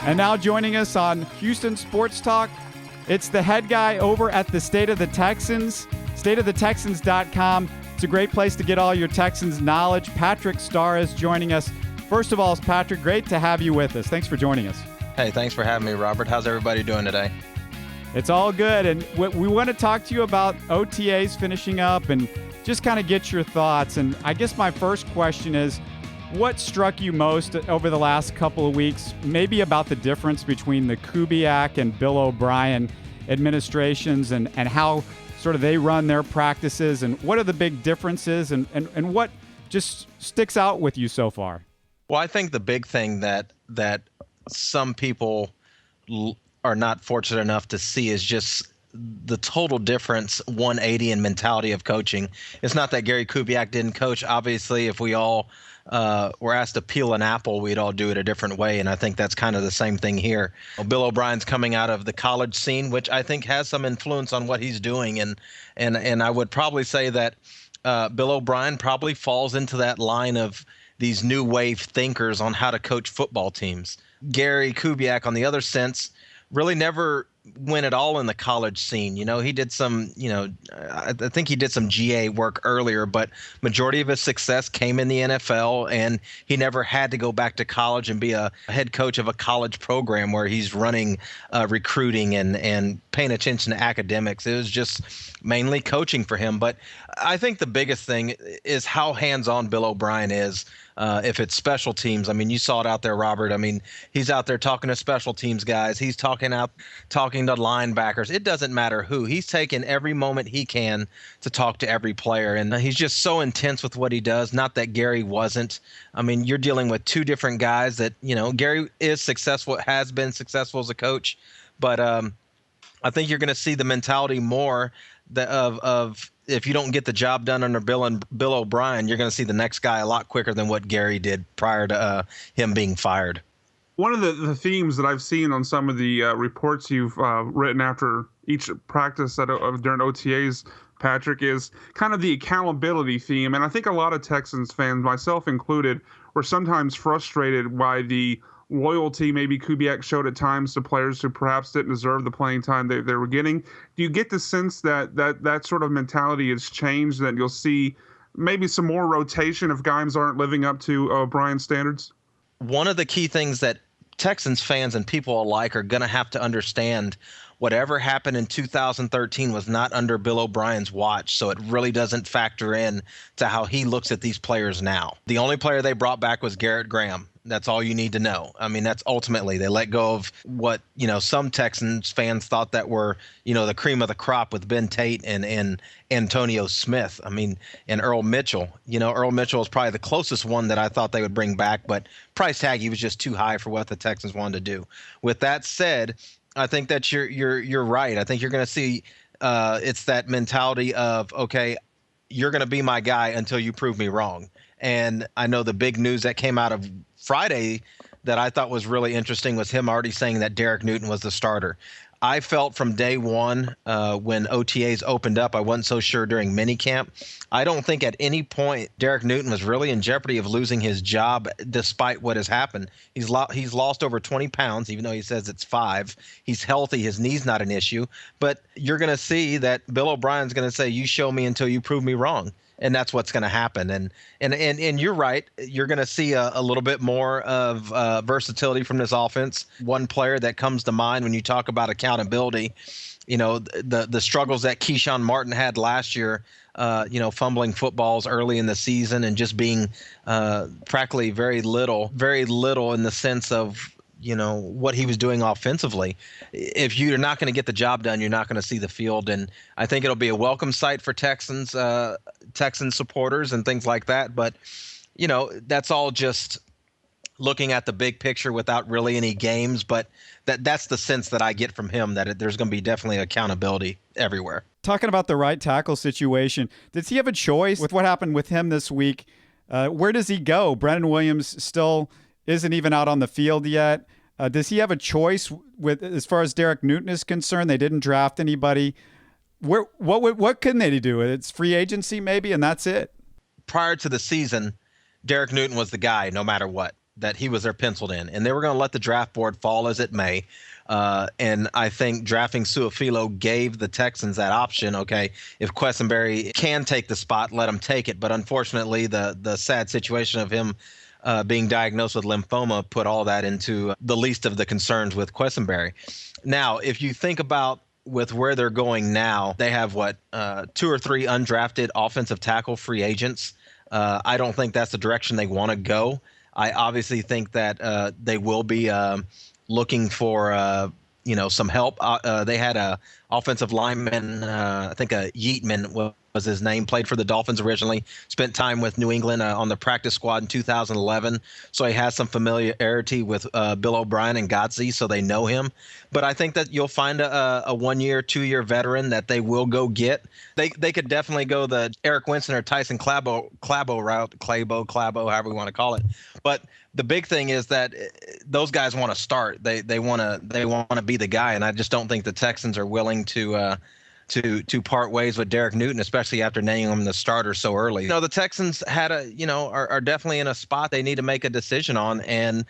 And now joining us on Houston Sports Talk, it's the head guy over at the State of the Texans, stateofthetexans.com. It's a great place to get all your Texans knowledge. Patrick Starr is joining us. First of all, Patrick, great to have you with us. Thanks for joining us. Hey, thanks for having me, Robert. How's everybody doing today? It's all good. And we want to talk to you about OTAs finishing up and just kind of get your thoughts. And I guess my first question is, what struck you most over the last couple of weeks, maybe about the difference between the Kubiak and Bill O'Brien administrations and how sort of they run their practices, and what are the big differences and what just sticks out with you so far? Well, I think the big thing that some people are not fortunate enough to see is just the total difference, 180 in mentality of coaching. It's not that Gary Kubiak didn't coach. Obviously, if we all were asked to peel an apple, we'd all do it a different way, and I think that's kind of the same thing here. Bill O'Brien's coming out of the college scene, which I think has some influence on what he's doing, and I would probably say that Bill O'Brien probably falls into that line of these new wave thinkers on how to coach football teams. Gary Kubiak, on the other sense, really never went at all in the college scene. You know, he did some, I think he did some GA work earlier, but majority of his success came in the NFL, and he never had to go back to college and be a head coach of a college program where he's running recruiting and paying attention to academics. It was just mainly coaching for him. But I think the biggest thing is how hands-on Bill O'Brien is. If it's special teams, I mean, you saw it out there, Robert. I mean, he's out there talking to special teams guys. He's talking to linebackers. It doesn't matter who. He's taking every moment he can to talk to every player, and he's just so intense with what he does. Not that Gary wasn't. I mean, you're dealing with two different guys that, Gary is successful, has been successful as a coach, but I think you're going to see the mentality more of if you don't get the job done under Bill O'Brien, you're going to see the next guy a lot quicker than what Gary did prior to him being fired. One of the themes that I've seen on some of the reports you've written after each practice during OTAs, Patrick, is kind of the accountability theme. And I think a lot of Texans fans, myself included, were sometimes frustrated by the loyalty maybe Kubiak showed at times to players who perhaps didn't deserve the playing time they were getting. Do you get the sense that sort of mentality has changed, that you'll see maybe some more rotation if guys aren't living up to O'Brien's standards? One of the key things that Texans fans and people alike are going to have to understand, whatever happened in 2013 was not under Bill O'Brien's watch, so it really doesn't factor in to how he looks at these players now. The only player they brought back was Garrett Graham. That's all you need to know. I mean, that's ultimately they let go of what, some Texans fans thought that were, the cream of the crop with Ben Tate and Antonio Smith. I mean, and Earl Mitchell. Earl Mitchell is probably the closest one that I thought they would bring back, but price tag, he was just too high for what the Texans wanted to do. With that said, I think that you're right. I think you're going to see it's that mentality of, okay, you're going to be my guy until you prove me wrong. And I know the big news that came out of Friday that I thought was really interesting was him already saying that Derek Newton was the starter. I felt from day one when OTAs opened up, I wasn't so sure during minicamp. I don't think at any point Derek Newton was really in jeopardy of losing his job despite what has happened. He's lost over 20 pounds, even though he says it's 5. He's healthy. His knee's not an issue. But you're going to see that Bill O'Brien's going to say, you show me until you prove me wrong. And that's what's going to happen. And you're right. You're going to see a little bit more of versatility from this offense. One player that comes to mind when you talk about accountability, the struggles that Keyshawn Martin had last year, fumbling footballs early in the season and just being practically very little in the sense of, what he was doing offensively. If you're not going to get the job done, you're not going to see the field. And I think it'll be a welcome sight for Texans supporters and things like that. But, that's all just looking at the big picture without really any games. But that's the sense that I get from him, that there's going to be definitely accountability everywhere. Talking about the right tackle situation, does he have a choice with what happened with him this week? Where does he go? Brennan Williams still isn't even out on the field yet. Does he have a choice with as far as Derek Newton is concerned? They didn't draft anybody. What can they do? It's free agency maybe, and that's it. Prior to the season, Derek Newton was the guy no matter what. that he was their penciled in, and they were going to let the draft board fall as it may. And I think drafting Su'a-Filo gave the Texans that option. Okay, if Quessenberry can take the spot, let him take it. But unfortunately, the sad situation of him being diagnosed with lymphoma put all that into the least of the concerns with Quessenberry. Now, if you think about with where they're going now, they have two or three undrafted offensive tackle free agents. I don't think that's the direction they want to go. I obviously think that they will be looking for some help. They had a offensive lineman, I think Yeatman was his name, played for the Dolphins originally, spent time with New England on the practice squad in 2011. So he has some familiarity with Bill O'Brien and Godsey, so they know him. But I think that you'll find a 1 year, 2 year veteran that they will go get. They could definitely go the Eric Winston or Tyson Clabo route, Clabo, however we want to call it. But the big thing is that those guys want to start. They want to be the guy, and I just don't think the Texans are willing to part ways with Derek Newton, especially after naming him the starter so early. The Texans are definitely in a spot they need to make a decision on, and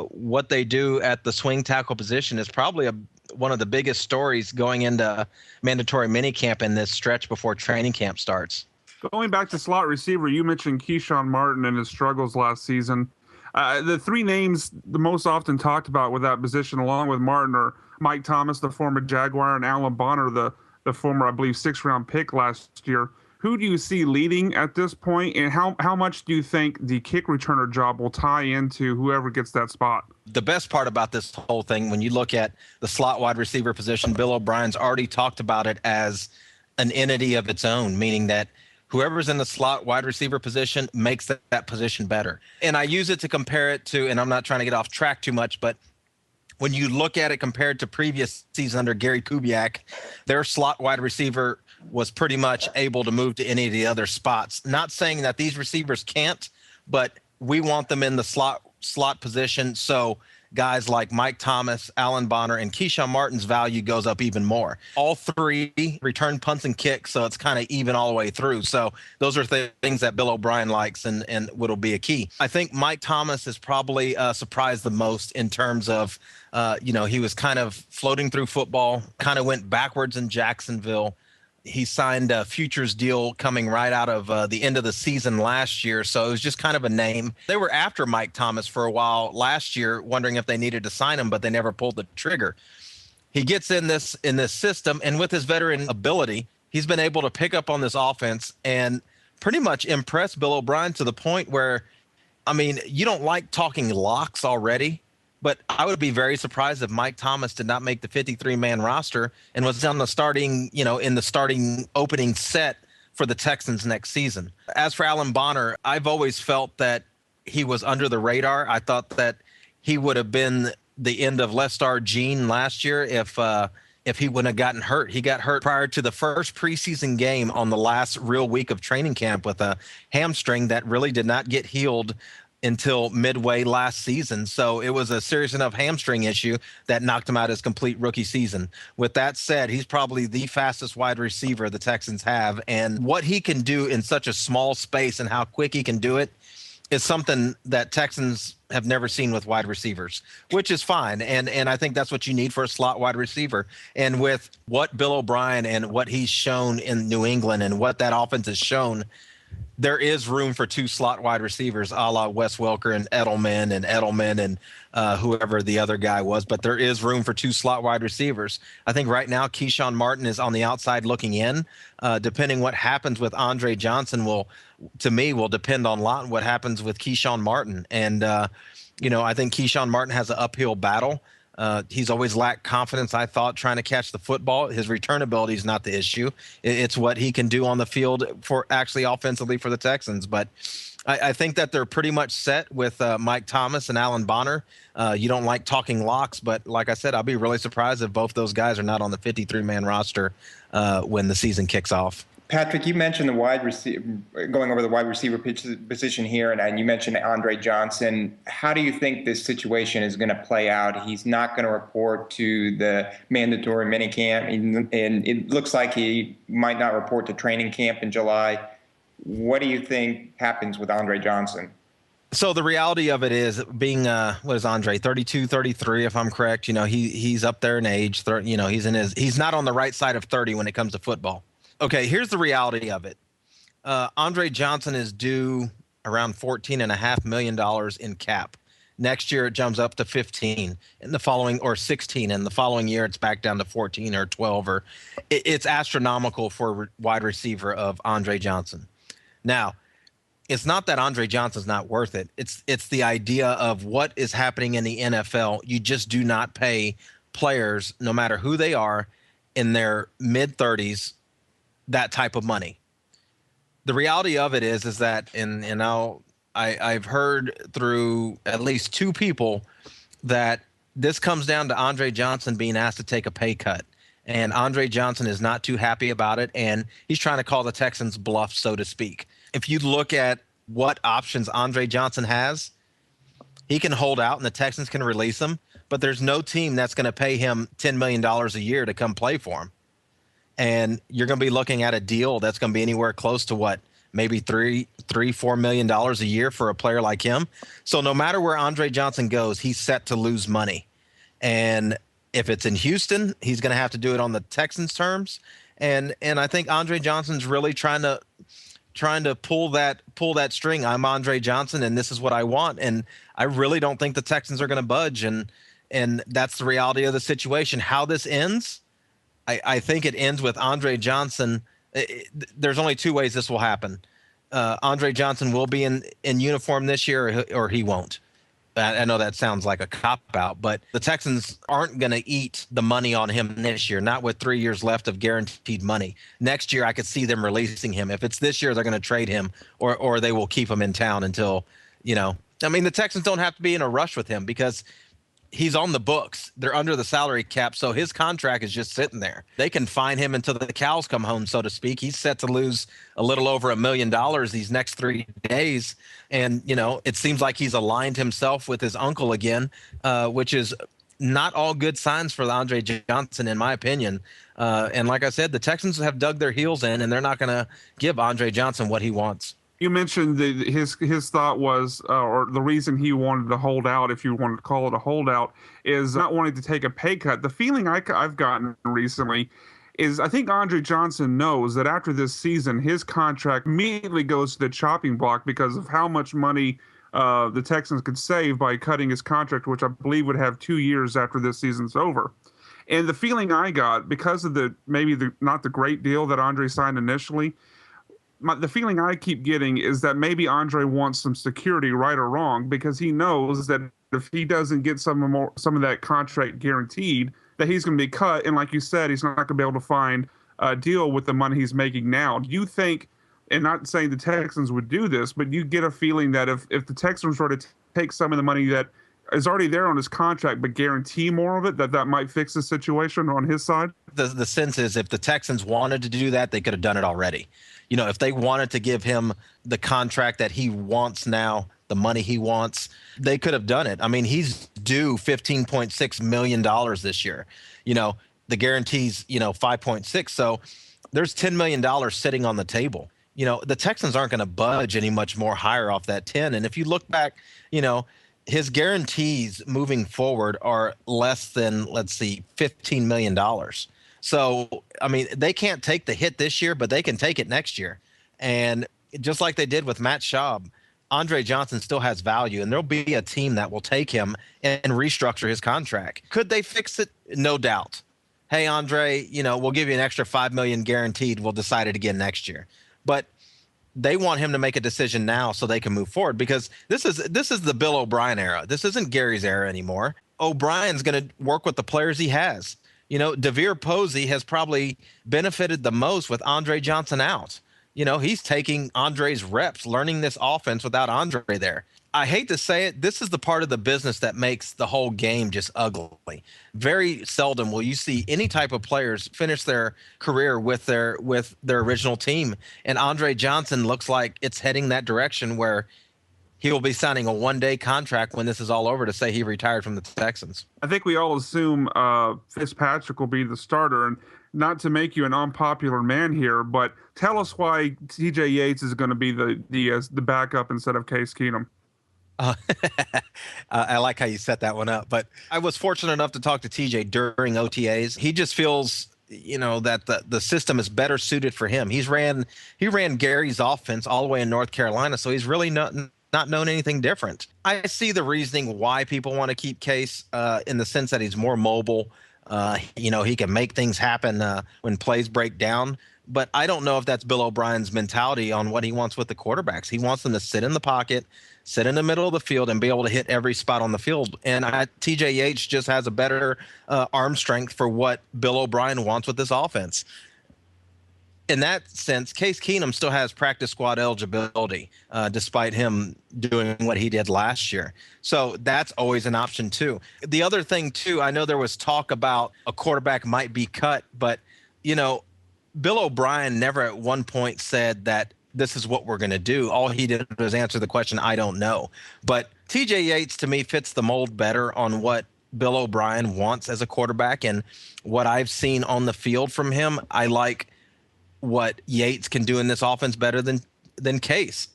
what they do at the swing tackle position is probably one of the biggest stories going into mandatory minicamp in this stretch before training camp starts. Going back to slot receiver, you mentioned Keyshawn Martin and his struggles last season. The three names the most often talked about with that position, along with Martin, are Mike Thomas, the former Jaguar, and Alan Bonner, the former, I believe, 6th-round pick last year. Who do you see leading at this point, and how much do you think the kick returner job will tie into whoever gets that spot? The best part about this whole thing, when you look at the slot wide receiver position, Bill O'Brien's already talked about it as an entity of its own, meaning that whoever's in the slot wide receiver position makes that position better. And I use it to compare it to, and I'm not trying to get off track too much, but when you look at it compared to previous season under Gary Kubiak, their slot wide receiver was pretty much able to move to any of the other spots. Not saying that these receivers can't, but we want them in the slot position. So guys like Mike Thomas, Alan Bonner, and Keyshawn Martin's value goes up even more. All three return punts and kicks, so it's kind of even all the way through. So those are things that Bill O'Brien likes and will be a key. I think Mike Thomas is probably surprised the most in terms of, he was kind of floating through football, kind of went backwards in Jacksonville. He signed a futures deal coming right out of the end of the season last year. So it was just kind of a name. They were after Mike Thomas for a while last year, wondering if they needed to sign him, but they never pulled the trigger. He gets in this system, and with his veteran ability, he's been able to pick up on this offense and pretty much impress Bill O'Brien to the point where, you don't like talking locks already, but I would be very surprised if Mike Thomas did not make the 53-man roster and was on the starting, in the starting opening set for the Texans next season. As for Alan Bonner, I've always felt that he was under the radar. I thought that he would have been the end of Lestar Gene last year if he wouldn't have gotten hurt. He got hurt prior to the first preseason game on the last real week of training camp with a hamstring that really did not get healed until midway last season. So it was a serious enough hamstring issue that knocked him out his complete rookie season. With that said, he's probably the fastest wide receiver the Texans have. And what he can do in such a small space and how quick he can do it is something that Texans have never seen with wide receivers, which is fine. And I think that's what you need for a slot wide receiver. And with what Bill O'Brien and what he's shown in New England and what that offense has shown, there is room for two slot wide receivers, a la Wes Welker and Edelman and whoever the other guy was. But there is room for two slot wide receivers. I think right now Keyshawn Martin is on the outside looking in. Depending what happens with Andre Johnson will depend on a lot on what happens with Keyshawn Martin. And, I think Keyshawn Martin has an uphill battle. He's always lacked confidence, I thought, trying to catch the football. His return ability is not the issue. It's what he can do on the field for actually offensively for the Texans. But I think that they're pretty much set with Mike Thomas and Alan Bonner. You don't like talking locks, but like I said, I'll be really surprised if both those guys are not on the 53-man roster when the season kicks off. Patrick, you mentioned the wide receiver, going over the wide receiver position here, and you mentioned Andre Johnson. How do you think this situation is going to play out? He's not going to report to the mandatory minicamp, and it looks like he might not report to training camp in July. What do you think happens with Andre Johnson? So the reality of it is being, what is Andre, 32, 33, if I'm correct, he's up there in age, he's not on the right side of 30 when it comes to football. Okay, here's the reality of it. Andre Johnson is due around $14.5 million in cap. Next year, it jumps up to 15 in the following, or 16. And the following year, it's back down to 14 or 12. It's astronomical for a wide receiver of Andre Johnson. Now, it's not that Andre Johnson's not worth it. It's the idea of what is happening in the NFL. You just do not pay players, no matter who they are, in their mid-30s, that type of money. The reality of it is that, I've heard through at least two people that this comes down to Andre Johnson being asked to take a pay cut. And Andre Johnson is not too happy about it, and he's trying to call the Texans bluff, so to speak. If you look at what options Andre Johnson has, he can hold out and the Texans can release him, but there's no team that's going to pay him $10 million a year to come play for him. And you're going to be looking at a deal that's going to be anywhere close to what? Maybe $4 million a year for a player like him. So no matter where Andre Johnson goes, he's set to lose money. And if it's in Houston, he's going to have to do it on the Texans' terms. And I think Andre Johnson's really trying to pull that string. I'm Andre Johnson, and this is what I want. And I really don't think the Texans are going to budge. And that's the reality of the situation. How this ends, I think it ends with Andre Johnson. There's only two ways this will happen. Andre Johnson will be in uniform this year, or he won't. I know that sounds like a cop-out, but the Texans aren't going to eat the money on him this year, not with 3 years left of guaranteed money. Next year, I could see them releasing him. If it's this year, they're going to trade him, or they will keep him in town until, the Texans don't have to be in a rush with him because he's on the books. They're under the salary cap, so his contract is just sitting there. They can fine him until the cows come home, so to speak. He's set to lose a little over $1 million these next 3 days. And, it seems like he's aligned himself with his uncle again, which is not all good signs for Andre Johnson, in my opinion. And like I said, the Texans have dug their heels in, and they're not going to give Andre Johnson what he wants. You mentioned his thought was, or the reason he wanted to hold out, if you wanted to call it a holdout, is not wanting to take a pay cut. The feeling I've gotten recently is I think Andre Johnson knows that after this season, his contract immediately goes to the chopping block because of how much money the Texans could save by cutting his contract, which I believe would have 2 years after this season's over. And the feeling I got, because of not the great deal that Andre signed initially, the feeling I keep getting is that maybe Andre wants some security, right or wrong, because he knows that if he doesn't get some of that contract guaranteed, that he's going to be cut. And like you said, he's not going to be able to find a deal with the money he's making now. Do you think, and not saying the Texans would do this, but you get a feeling that if the Texans were to take some of the money that is already there on his contract, but guarantee more of it, that might fix the situation on his side? The sense is if the Texans wanted to do that, they could have done it already. If they wanted to give him the contract that he wants now, the money he wants, they could have done it. I mean, he's due $15.6 million this year. The guarantee's, 5.6. So there's $10 million sitting on the table. The Texans aren't going to budge any much more higher off that 10. And if you look back, his guarantees moving forward are less than, let's see, $15 million. So, they can't take the hit this year, but they can take it next year. And just like they did with Matt Schaub, Andre Johnson still has value, and there'll be a team that will take him and restructure his contract. Could they fix it? No doubt. Hey, Andre, we'll give you an extra $5 million guaranteed. We'll decide it again next year. But they want him to make a decision now so they can move forward, because this is the Bill O'Brien era. This isn't Gary's era anymore. O'Brien's going to work with the players he has. DeVere Posey has probably benefited the most with Andre Johnson out. He's taking Andre's reps, learning this offense without Andre there. I hate to say it, this is the part of the business that makes the whole game just ugly. Very seldom will you see any type of players finish their career with their original team. And Andre Johnson looks like it's heading that direction where he will be signing a one-day contract when this is all over to say he retired from the Texans. I think we all assume Fitzpatrick will be the starter. And not to make you an unpopular man here, but tell us why TJ Yates is going to be the backup instead of Case Keenum. Uh, I like how you set that one up. But I was fortunate enough to talk to TJ during OTAs. He just feels, that the system is better suited for him. He ran Gary's offense all the way in North Carolina, so he's really not known anything different. I see the reasoning why people want to keep Case in the sense that he's more mobile. He can make things happen when plays break down. But I don't know if that's Bill O'Brien's mentality on what he wants with the quarterbacks. He wants them to sit in the pocket, sit in the middle of the field, and be able to hit every spot on the field. And TJ Yates just has a better arm strength for what Bill O'Brien wants with this offense. In that sense, Case Keenum still has practice squad eligibility, despite him doing what he did last year. So that's always an option, too. The other thing, too, I know there was talk about a quarterback might be cut, but, Bill O'Brien never at one point said that this is what we're going to do. All he did was answer the question, I don't know. But TJ Yates, to me, fits the mold better on what Bill O'Brien wants as a quarterback. And what I've seen on the field from him, I like what Yates can do in this offense better than Case.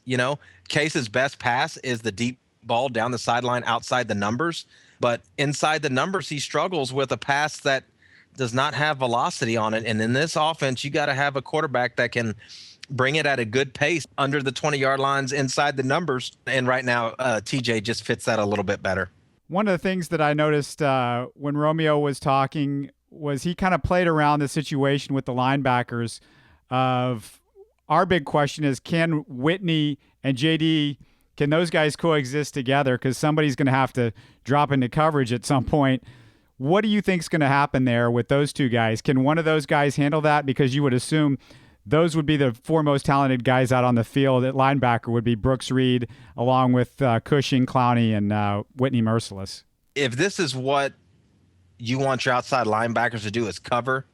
Case's best pass is the deep ball down the sideline outside the numbers. But inside the numbers, he struggles with a pass that does not have velocity on it. And in this offense, you got to have a quarterback that can bring it at a good pace under the 20-yard lines inside the numbers. And right now, TJ just fits that a little bit better. One of the things that I noticed when Romeo was talking was he kind of played around the situation with the linebackers of our big question is, can Whitney and JD, can those guys coexist together? Because somebody's going to have to drop into coverage at some point. What do you think is going to happen there with those two guys? Can one of those guys handle that? Because you would assume those would be the four most talented guys out on the field. At linebacker would be Brooks Reed, along with Cushing, Clowney, and Whitney Merciless. If this is what you want your outside linebackers to do is cover,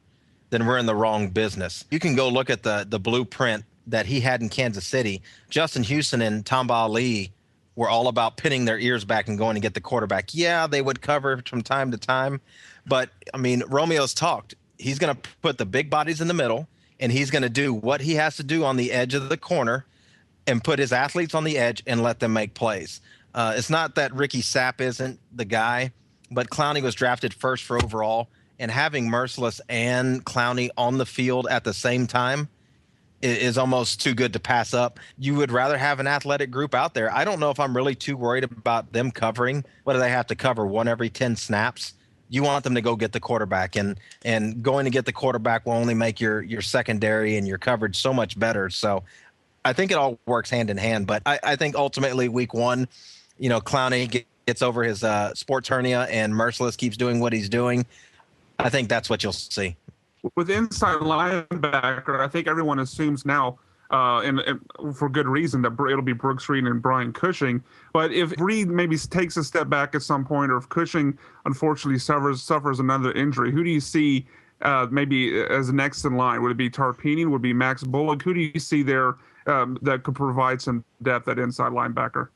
then we're in the wrong business. You can go look at the blueprint that he had in Kansas City. Justin Houston and Tamba Ali were all about pinning their ears back and going to get the quarterback. Yeah, they would cover from time to time. But, Romeo's talked. He's going to put the big bodies in the middle, and he's going to do what he has to do on the edge of the corner and put his athletes on the edge and let them make plays. It's not that Ricky Sapp isn't the guy, but Clowney was drafted first for overall, and having Merciless and Clowney on the field at the same time is almost too good to pass up. You would rather have an athletic group out there. I don't know if I'm really too worried about them covering. What do they have to cover? One every 10 snaps? You want them to go get the quarterback, and going to get the quarterback will only make your secondary and your coverage so much better. So I think it all works hand in hand. But I think ultimately week one, Clowney gets over his sports hernia and Merciless keeps doing what he's doing. I think that's what you'll see. With inside linebacker, I think everyone assumes now, and for good reason, that it'll be Brooks Reed and Brian Cushing. But if Reed maybe takes a step back at some point, or if Cushing unfortunately suffers another injury, who do you see maybe as next in line? Would it be Tarpini? Would it be Max Bullock? Who do you see there that could provide some depth at inside linebacker?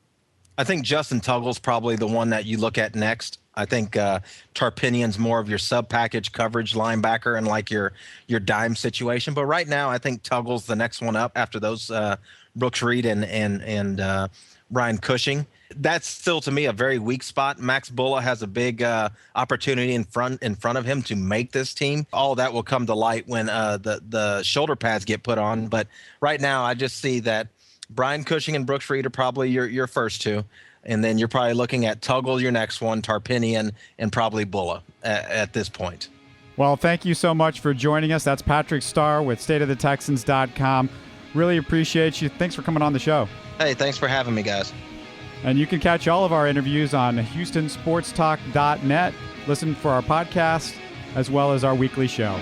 I think Justin Tuggle's probably the one that you look at next. I think Tarpinian's more of your sub-package coverage linebacker and like your dime situation. But right now, I think Tuggle's the next one up after those Brooks Reed and Ryan Cushing. That's still, to me, a very weak spot. Max Bullock has a big opportunity in front of him to make this team. All that will come to light when the shoulder pads get put on. But right now, I just see that Brian Cushing and Brooks Reed are probably your first two. And then you're probably looking at Tuggle, your next one, Tarpinian, and probably Bulla at this point. Well, thank you so much for joining us. That's Patrick Starr with stateofthetexans.com. Really appreciate you. Thanks for coming on the show. Hey, thanks for having me, guys. And you can catch all of our interviews on HoustonSportsTalk.net. Listen for our podcast as well as our weekly show.